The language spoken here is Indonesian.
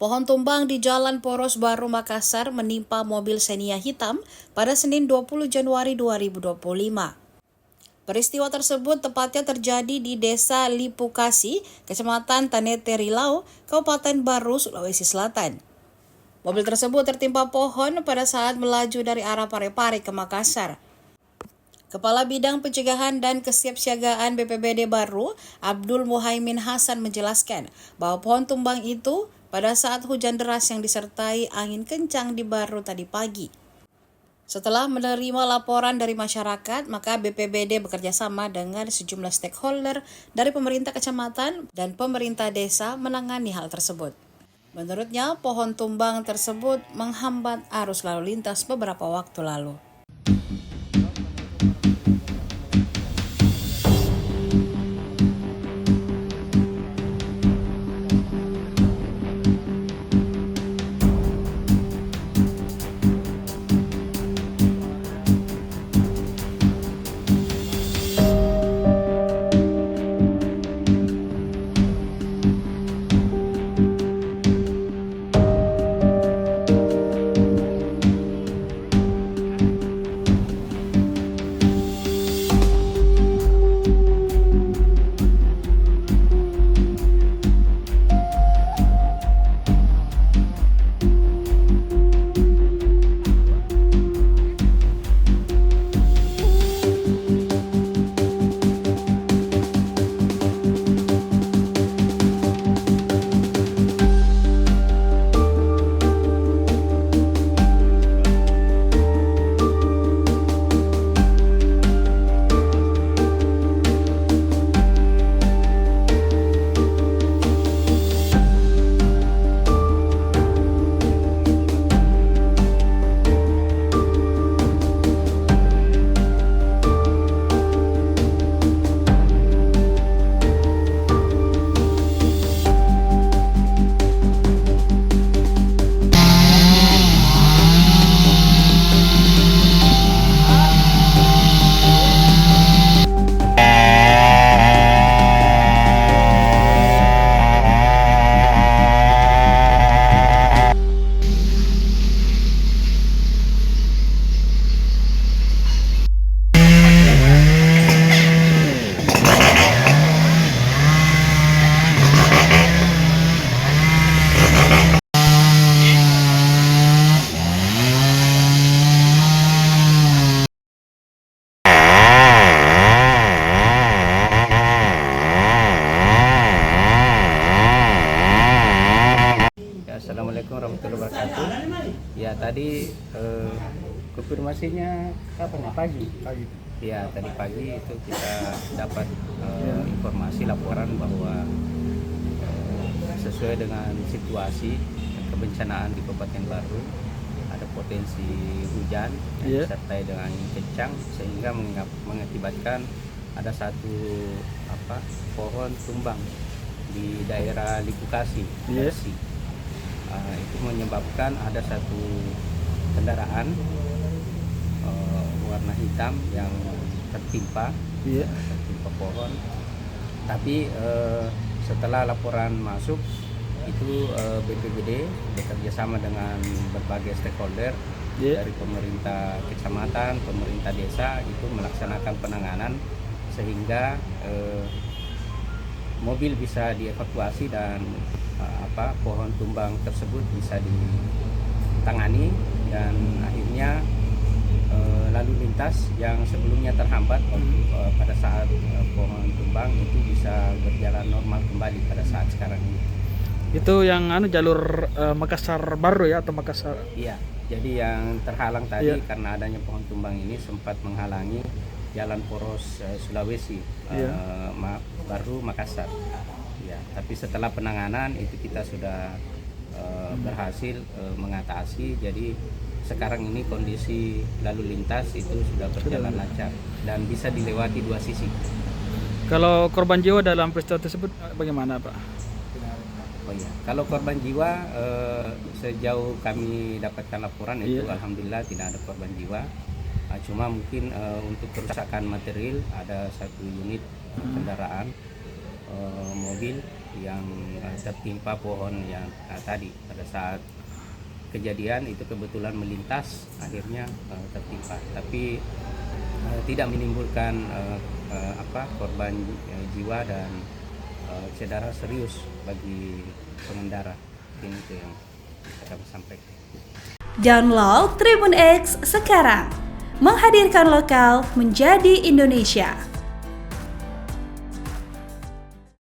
Pohon tumbang di Jalan Poros Baru Makassar menimpa mobil Xenia hitam pada Senin 20 Januari 2025. Peristiwa tersebut tepatnya terjadi di Desa Lipukasi, Kecamatan Tanete Rilau, Kabupaten Baru, Sulawesi Selatan. Mobil tersebut tertimpa pohon pada saat melaju dari arah Parepare ke Makassar. Kepala Bidang Pencegahan dan Kesiapsiagaan BPBD Baru, Abdul Muhaimin Hasan menjelaskan bahwa pohon tumbang itu pada saat hujan deras yang disertai angin kencang di Baru tadi pagi. Setelah menerima laporan dari masyarakat, maka BPBD bekerjasama dengan sejumlah stakeholder dari pemerintah kecamatan dan pemerintah desa menangani hal tersebut. Menurutnya, pohon tumbang tersebut menghambat arus lalu lintas beberapa waktu lalu. Assalamualaikum warahmatullahi wabarakatuh. Ya tadi konfirmasinya kapan ya? Pagi. Ya tadi pagi itu kita dapat informasi laporan bahwa sesuai dengan situasi kebencanaan di Kabupaten Baru ada potensi hujan disertai dengan angin kencang sehingga mengakibatkan ada satu pohon tumbang di daerah Lipukasi. Itu menyebabkan ada satu kendaraan warna hitam yang tertimpa pohon. Tapi setelah laporan masuk itu BPBD bekerjasama dengan berbagai stakeholder dari pemerintah kecamatan, pemerintah desa itu melaksanakan penanganan sehingga mobil bisa dievakuasi dan pohon tumbang tersebut bisa ditangani dan akhirnya lalu lintas yang sebelumnya terhambat pada saat pohon tumbang itu bisa berjalan normal kembali pada saat sekarang ini. Itu yang jalur Makassar Baru ya atau Makassar? Iya, jadi yang terhalang tadi karena adanya pohon tumbang ini sempat menghalangi jalan poros Sulawesi Baru Makassar. Ya, tapi setelah penanganan itu kita sudah berhasil mengatasi. Jadi sekarang ini kondisi lalu lintas itu sudah berjalan lancar dan bisa dilewati dua sisi. Kalau korban jiwa dalam peristiwa tersebut bagaimana, Pak? Oh iya, kalau korban jiwa sejauh kami dapatkan laporan itu alhamdulillah tidak ada korban jiwa. Cuma mungkin untuk kerusakan material ada satu unit kendaraan mobil yang tertimpa pohon yang tadi pada saat kejadian itu kebetulan melintas, akhirnya tertimpa, tapi tidak menimbulkan korban jiwa dan cedera serius bagi pengendara. Ini itu yang bisa kami sampaikan. Download Tribun X sekarang, menghadirkan lokal menjadi Indonesia.